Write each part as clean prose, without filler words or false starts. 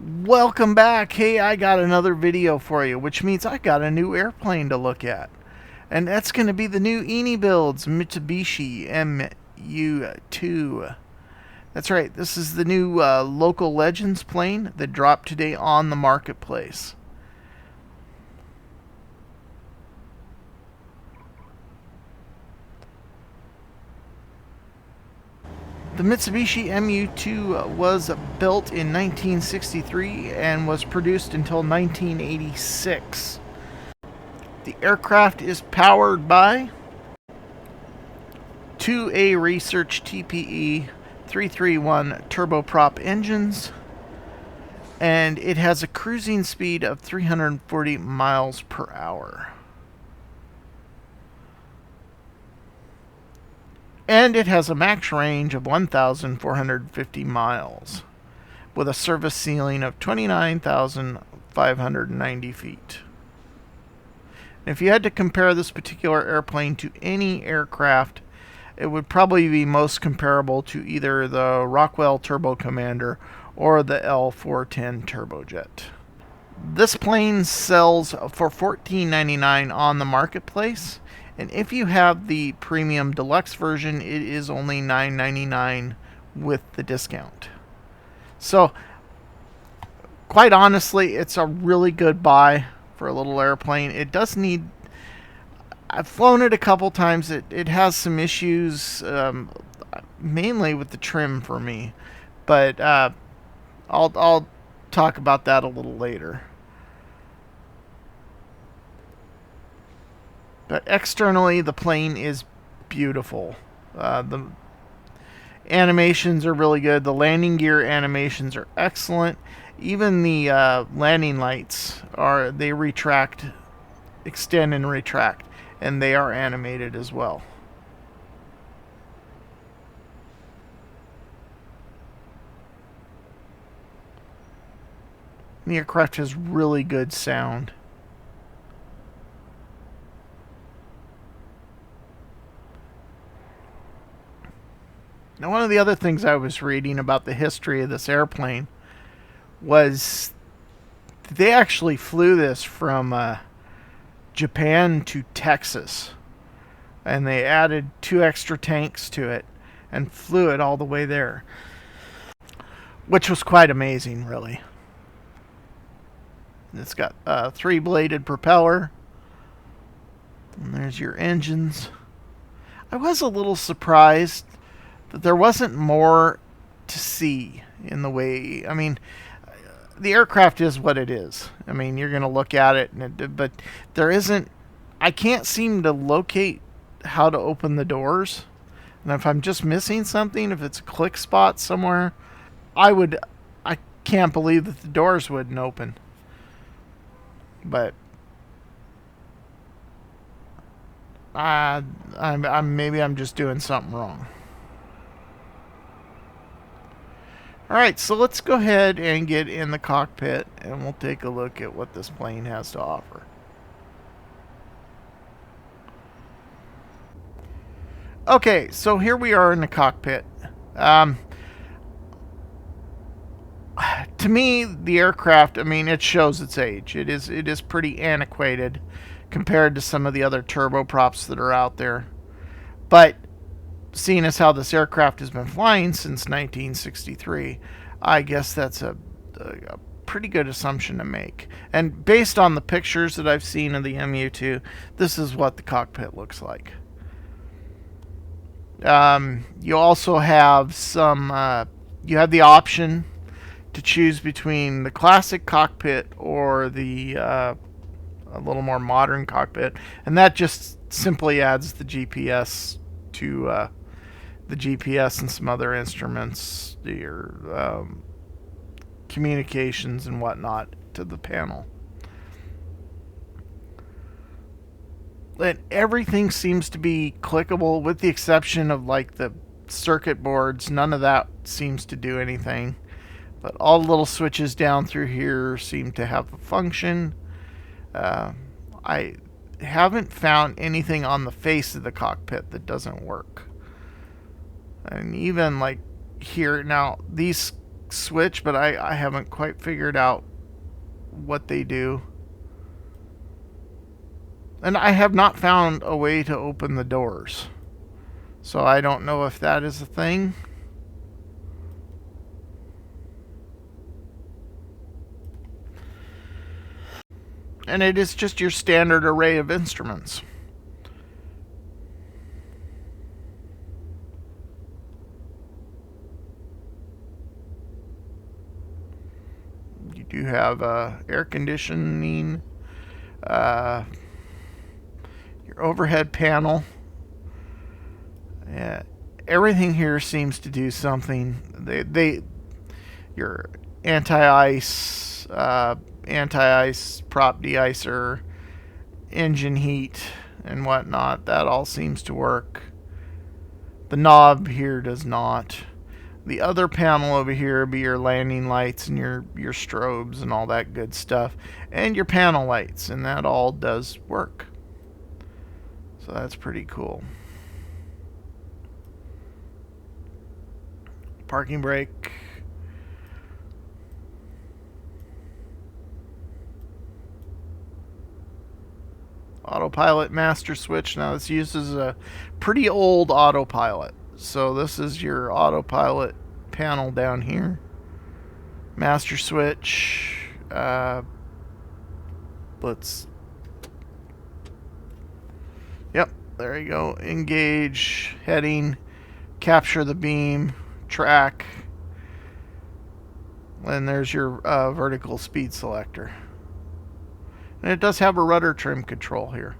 Welcome back. Hey, I got another video for you, which means I got a new airplane to look at. And that's going to be the new Inibuilds Mitsubishi MU-2. That's right, this is the new local legends plane that dropped today on the marketplace. The Mitsubishi MU-2 was built in 1963 and was produced until 1986. The aircraft is powered by 2A Research TPE 331 turboprop engines, and it has a cruising speed of 340 miles per hour. And it has a max range of 1,450 miles, with a service ceiling of 29,590 feet. If you had to compare this particular airplane to any aircraft, it would probably be most comparable to either the Rockwell Turbo Commander or the L410 Turbojet. This plane sells for $14.99 on the marketplace, and if you have the premium deluxe version, it is only $9.99 with the discount. So, quite honestly, it's a really good buy for a little airplane. It does need... I've flown it a couple times. It has some issues, mainly with the trim for me, but I'll talk about that a little later. But externally, the plane is beautiful. The animations are really good. The landing gear animations are excellent. Even the landing lights they retract, extend and retract, and they are animated as well. The aircraft has really good sound. Now, one of the other things I was reading about the history of this airplane was they actually flew this from Japan to Texas, and they added 2 extra tanks to it and flew it all the way there, which was quite amazing, really. It's got a 3-bladed propeller, and there's your engines. I was a little surprised that there wasn't more to see in the way. I mean, the aircraft is what it is. I mean, you're going to look at it, but there isn't... I can't seem to locate how to open the doors. And if I'm just missing something, if it's a click spot somewhere, I can't believe that the doors wouldn't open. But maybe I'm just doing something wrong. Alright, so let's go ahead and get in the cockpit, and we'll take a look at what this plane has to offer. Okay, so here we are in the cockpit. To me, the aircraft, I mean, it shows its age. It is pretty antiquated compared to some of the other turboprops that are out there. But seeing as how this aircraft has been flying since 1963, I guess that's a pretty good assumption to make. And based on the pictures that I've seen of the MU-2, this is what the cockpit looks like. You also have you have the option to choose between the classic cockpit or the a little more modern cockpit, and that just simply adds the GPS to the GPS and some other instruments, your communications and whatnot to the panel. And everything seems to be clickable, with the exception of like the circuit boards. None of that seems to do anything, but all the little switches down through here seem to have a function. I haven't found anything on the face of the cockpit that doesn't work. And even like here, now these switch, but I haven't quite figured out what they do. And I have not found a way to open the doors. So I don't know if that is a thing. And it is just your standard array of instruments. You do have air conditioning, your overhead panel. Yeah, everything here seems to do something. Your anti-ice, prop de-icer, engine heat, and whatnot. That all seems to work. The knob here does not. The other panel over here would be your landing lights and your strobes and all that good stuff, and your panel lights, and that all does work. So that's pretty cool. Parking brake. Autopilot master switch. Now this uses a pretty old autopilot. So this is your autopilot panel down here. Master switch. Yep, there you go. Engage, heading, capture the beam, track. And there's your vertical speed selector. And it does have a rudder trim control here.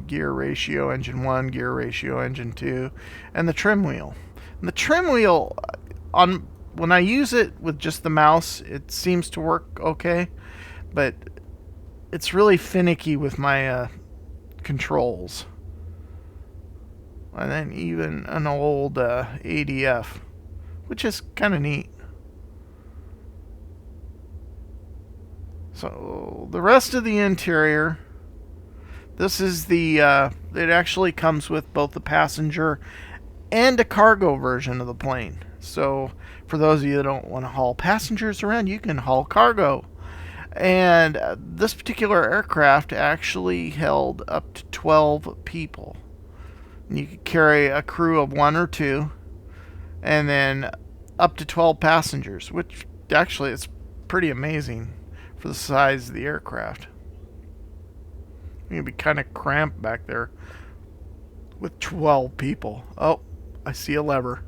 Gear ratio engine 1, gear ratio engine 2, and the trim wheel. And the trim wheel, when I use it with just the mouse, it seems to work okay, but it's really finicky with my controls. And then even an old ADF, which is kind of neat. So the rest of the interior, this is the, it actually comes with both the passenger and a cargo version of the plane. So for those of you that don't want to haul passengers around, you can haul cargo. And this particular aircraft actually held up to 12 people. And you could carry a crew of 1 or 2, and then up to 12 passengers, which actually is pretty amazing for the size of the aircraft. You'd be kind of cramped back there with 12 people. Oh, I see a lever.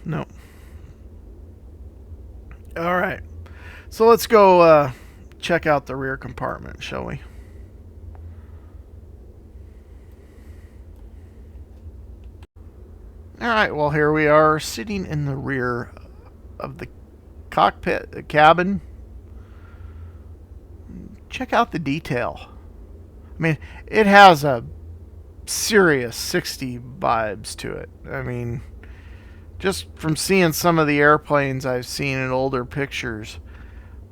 No. All right. So let's go check out the rear compartment, shall we? All right. Well, here we are sitting in the rear of the cockpit, the cabin. Check out the detail. I mean, it has a serious 60 vibes to it. I mean, just from seeing some of the airplanes I've seen in older pictures,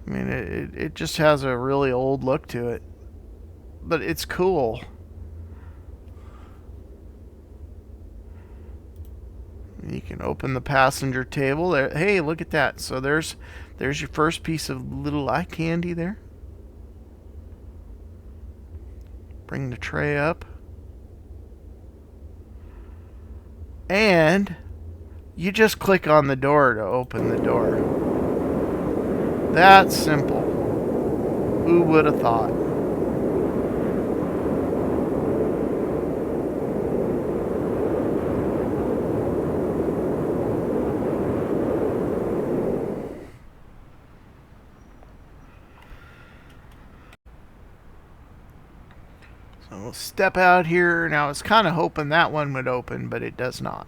I mean, it just has a really old look to it. But it's cool. You can open the passenger table. There, hey, look at that. So there's your first piece of little eye candy there. Bring the tray up. And you just click on the door to open the door. That's simple. Who would have thought? So we'll step out here. Now I was kind of hoping that one would open, but it does not.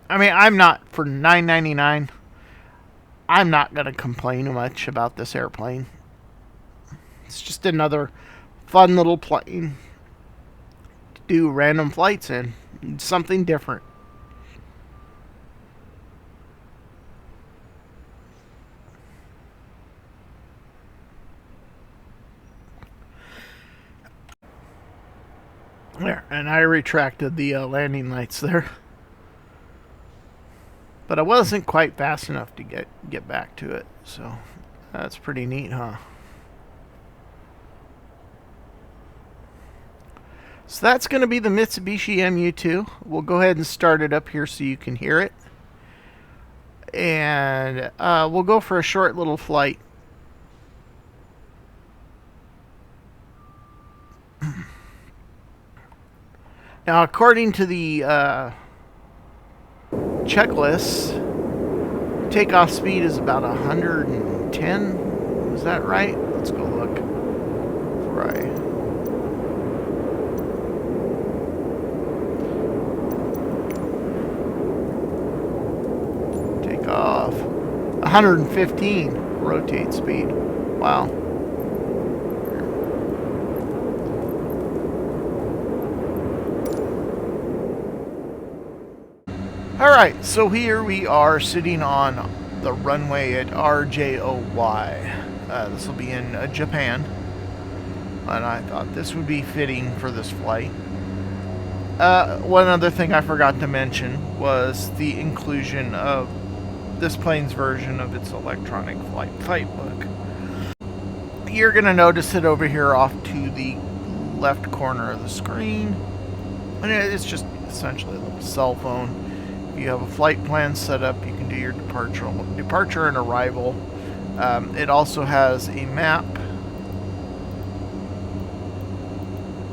I mean, I'm not for $9.99. I'm not going to complain much about this airplane. It's just another fun little plane to do random flights in. Something different. There, and I retracted the landing lights there. But I wasn't quite fast enough to get back to it, so that's pretty neat, huh? So that's going to be the Mitsubishi MU-2. We'll go ahead and start it up here so you can hear it. And we'll go for a short little flight. Now, according to the checklist, takeoff speed is about 110. Is that right? Let's go look. Right. Takeoff. 115 rotate speed. Wow. Alright, so here we are sitting on the runway at RJOY. This will be in Japan. And I thought this would be fitting for this flight. One other thing I forgot to mention was the inclusion of this plane's version of its electronic flight book. You're going to notice it over here off to the left corner of the screen. And it's just essentially a little cell phone. If you have a flight plan set up, you can do your departure and arrival. It also has a map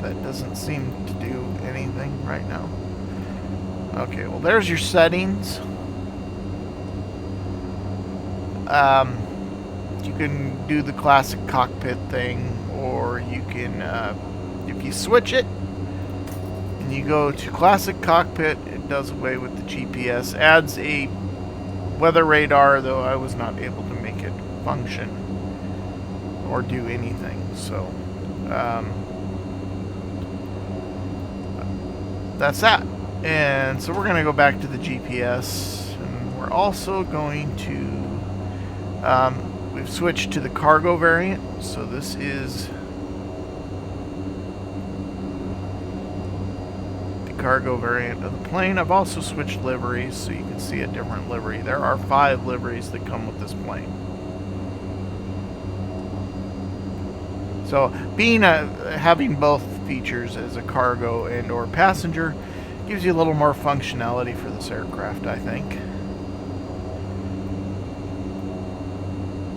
that doesn't seem to do anything right now. Okay, well there's your settings. You can do the classic cockpit thing, or you can, if you switch it and you go to classic cockpit, it does away with the GPS, adds a weather radar, though I was not able to make it function or do anything. So that's that. And so we're going to go back to the GPS, and we're also going to we've switched to the cargo variant. So this is the cargo variant of the plane. I've also switched liveries so you can see a different livery. There are 5 liveries that come with this plane. So being having both features as a cargo and or passenger gives you a little more functionality for this aircraft, I think.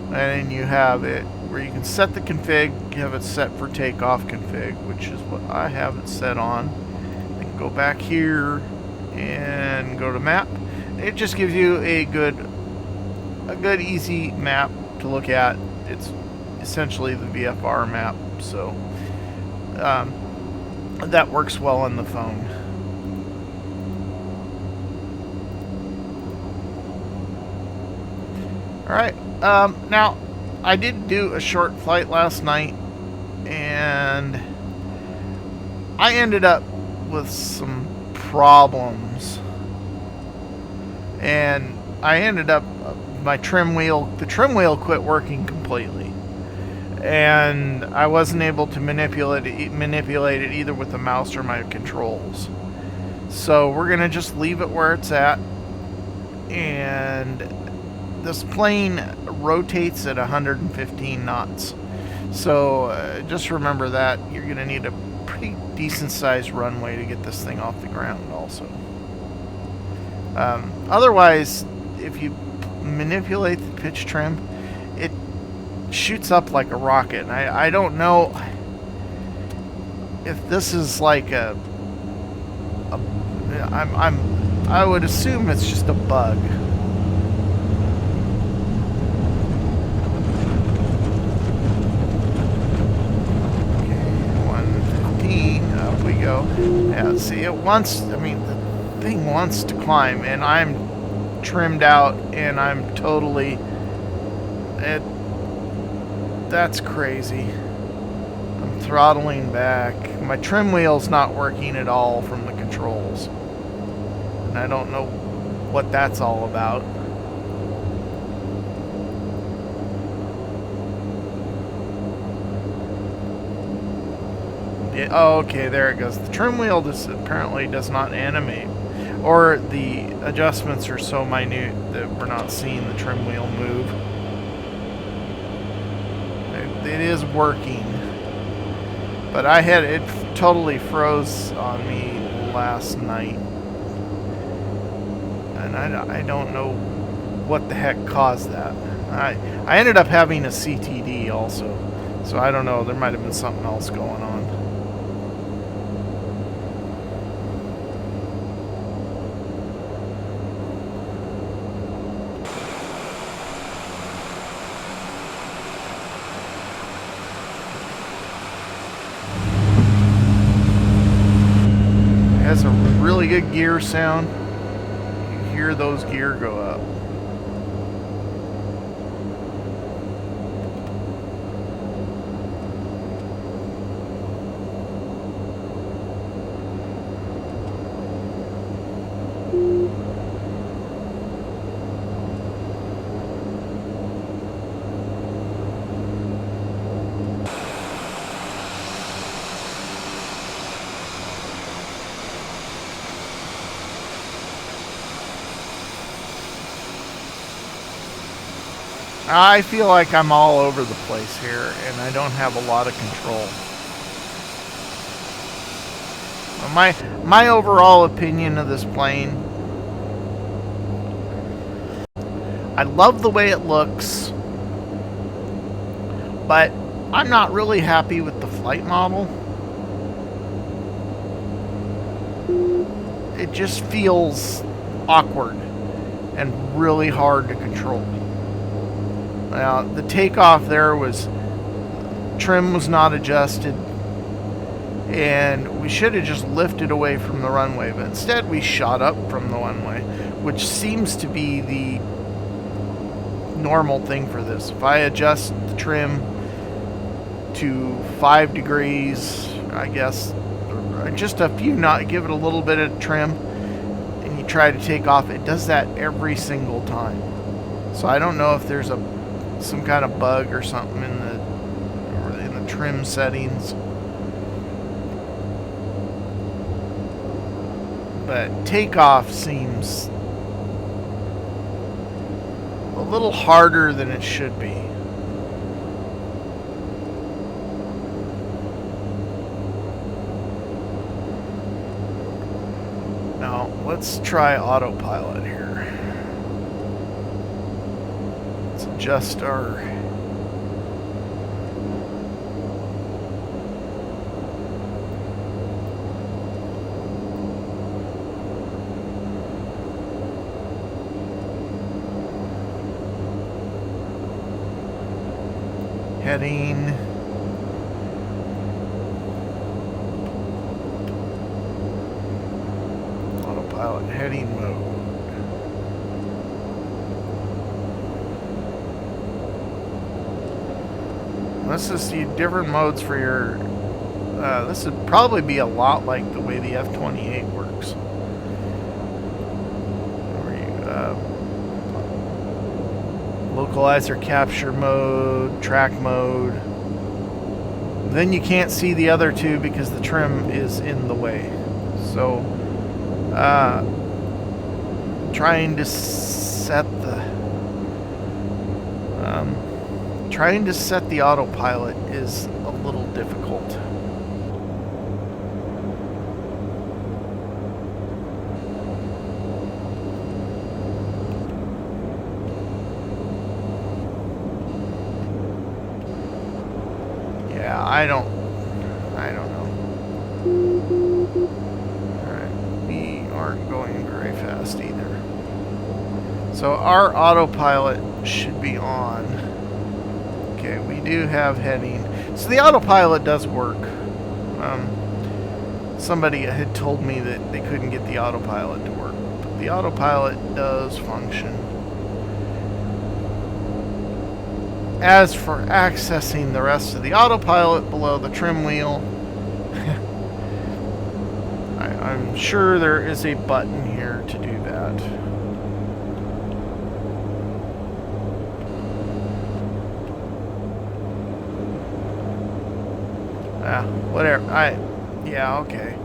And then you have it where you can set the config, have it set for takeoff config, which is what I have it set on. Then go back here and go to map. It just gives you a good easy map to look at. It's essentially the VFR map, so that works well on the phone. Alright, now I did do a short flight last night, and I ended up with some problems, and I ended up the trim wheel quit working completely, and I wasn't able to manipulate it either with the mouse or my controls. So we're gonna just leave it where it's at, and this plane rotates at 115 knots. So just remember that you're going to need a pretty decent sized runway to get this thing off the ground also. Otherwise, if you manipulate the pitch trim, it shoots up like a rocket. And I don't know if this is like I would assume it's just a bug. 115, up we go. Yeah, see, the thing wants to climb, and I'm trimmed out, and I'm totally That's crazy. I'm throttling back. My trim wheel's not working at all from the controls. And I don't know what that's all about. Yeah, oh, okay, there it goes. The trim wheel apparently does not animate. Or the adjustments are so minute that we're not seeing the trim wheel move. It is working. But it totally froze on me last night. And I don't know what the heck caused that. I ended up having a CTD also. So I don't know, there might have been something else going on. Has a really good gear sound. You hear those gear go up. I feel like I'm all over the place here, and I don't have a lot of control. My overall opinion of this plane, I love the way it looks, but I'm not really happy with the flight model. It just feels awkward and really hard to control. Now, the takeoff there trim was not adjusted, and we should have just lifted away from the runway, but instead we shot up from the runway, which seems to be the normal thing for this. If I adjust the trim to 5 degrees, I guess, or just a few knots, give it a little bit of trim, and you try to take off, it does that every single time. So I don't know if there's some kind of bug or something in the trim settings. But takeoff seems a little harder than it should be. Now, let's try autopilot here. Let's adjust our heading. Autopilot heading mode. This is the different modes for your. This would probably be a lot like the way the F-28 works. Where you localizer capture mode, track mode. Then you can't see the other two because the trim is in the way. So, trying to set the autopilot is a little difficult. Yeah, I don't know. Alright, we aren't going very fast either. So our autopilot should be on. Okay, we do have heading. So the autopilot does work. Somebody had told me that they couldn't get the autopilot to work, but the autopilot does function. As for accessing the rest of the autopilot below the trim wheel, I'm sure there is a button here to do that. Whatever. Yeah, okay.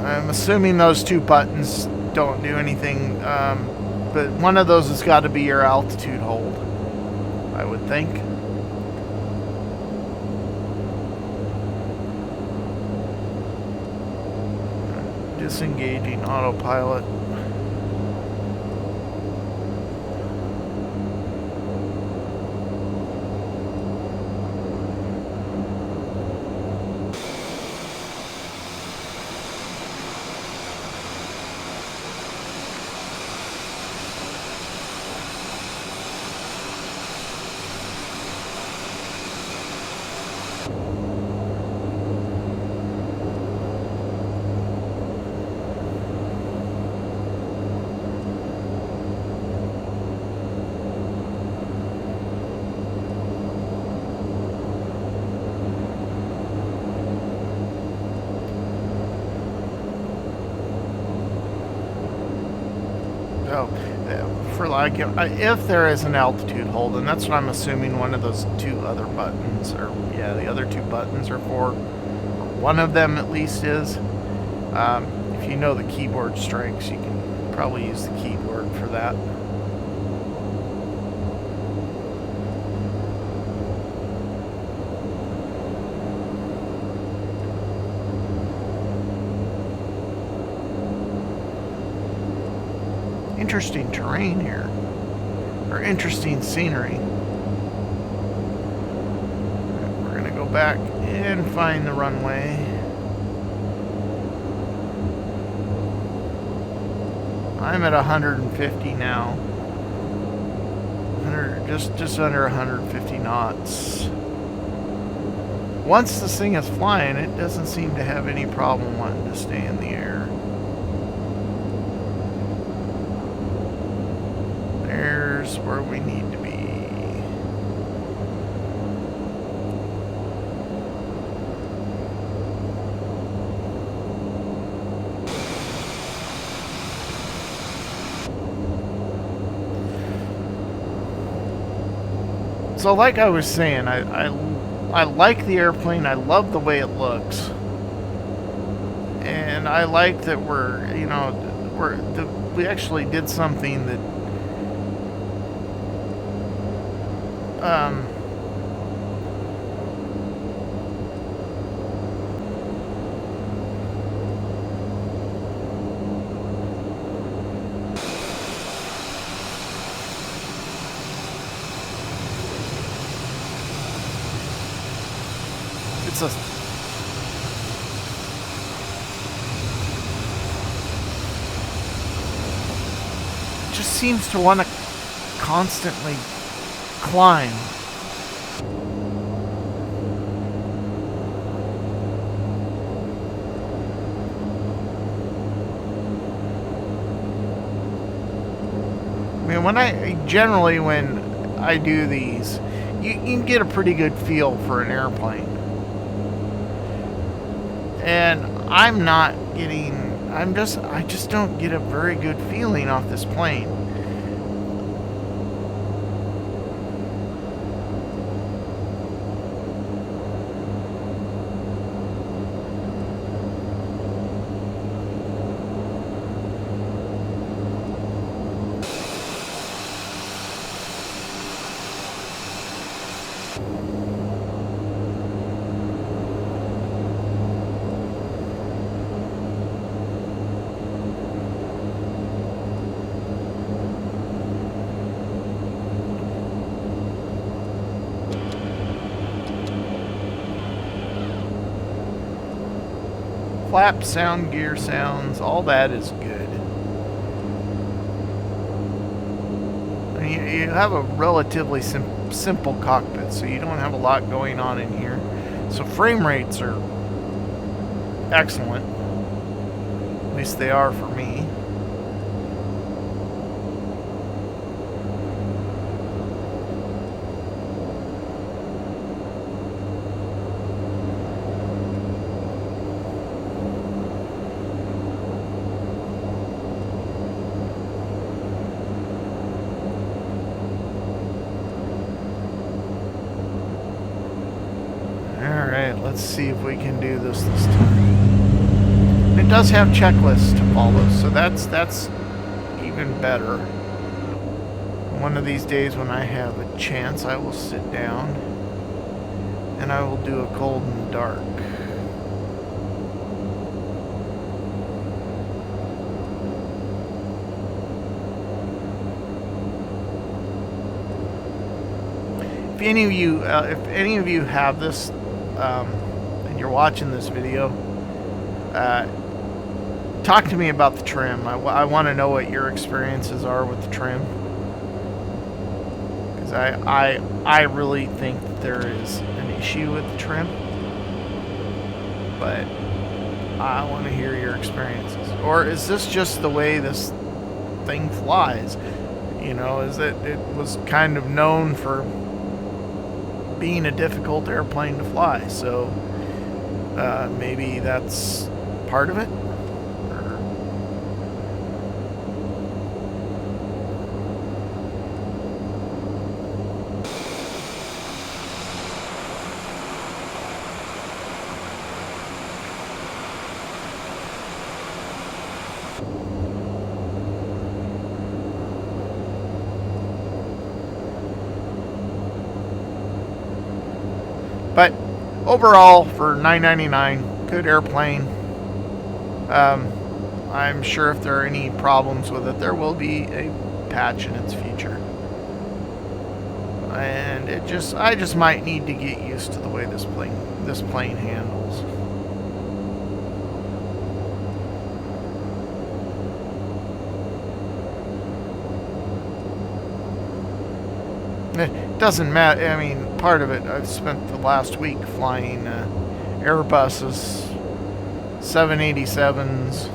I'm assuming those two buttons don't do anything, but one of those has got to be your altitude hold, I would think. Disengaging autopilot. So, for like, if there is an altitude hold, and that's what I'm assuming one of those two other buttons, or yeah, the other two buttons are for, or one of them at least is. If you know the keyboard strengths, you can probably use the keyboard for that. Interesting terrain here, or interesting scenery. We're gonna go back and find the runway. I'm at 150 now. Just under 150 knots. Once this thing is flying, it doesn't seem to have any problem wanting to stay in the air. There's where we need to be. So like I was saying, I like the airplane. I love the way it looks. And I like that we actually did something that it's a just seems to want to constantly climb. I mean, when I do these, you can get a pretty good feel for an airplane. And I just don't get a very good feeling off this plane. Flap sound, gear sounds, all that is good. I mean, you have a relatively simple cockpit, so you don't have a lot going on in here. So frame rates are excellent. At least they are for me. Alright, let's see if we can do this time. It does have checklists to follow, so that's even better. One of these days when I have a chance, I will sit down and I will do a cold and dark. If any of you have this and you're watching this video, talk to me about the trim. I want to know what your experiences are with the trim, because I really think that there is an issue with the trim, but I want to hear your experiences. Or is this just the way this thing flies? You know, is it was kind of known for being a difficult airplane to fly, so maybe that's part of it. But overall, for $9.99, good airplane. I'm sure if there are any problems with it, there will be a patch in its future. And I just might need to get used to the way this plane handles. It doesn't matter. I mean, part of it, I've spent the last week flying Airbuses, 787s.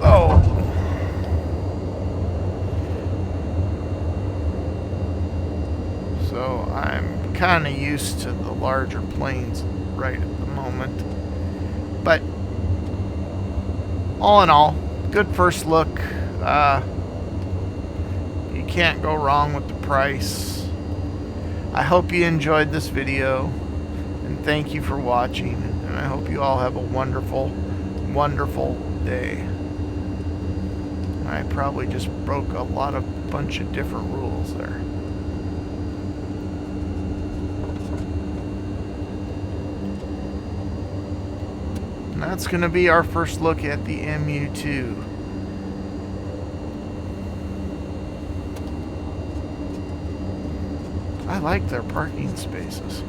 Oh. So I'm kind of used to the larger planes right at the moment. But all in all, good first look. You can't go wrong with the price. I hope you enjoyed this video, and thank you for watching, and I hope you all have a wonderful, wonderful day. I probably just broke a bunch of different rules there. And that's going to be our first look at the MU-2. I like their parking spaces.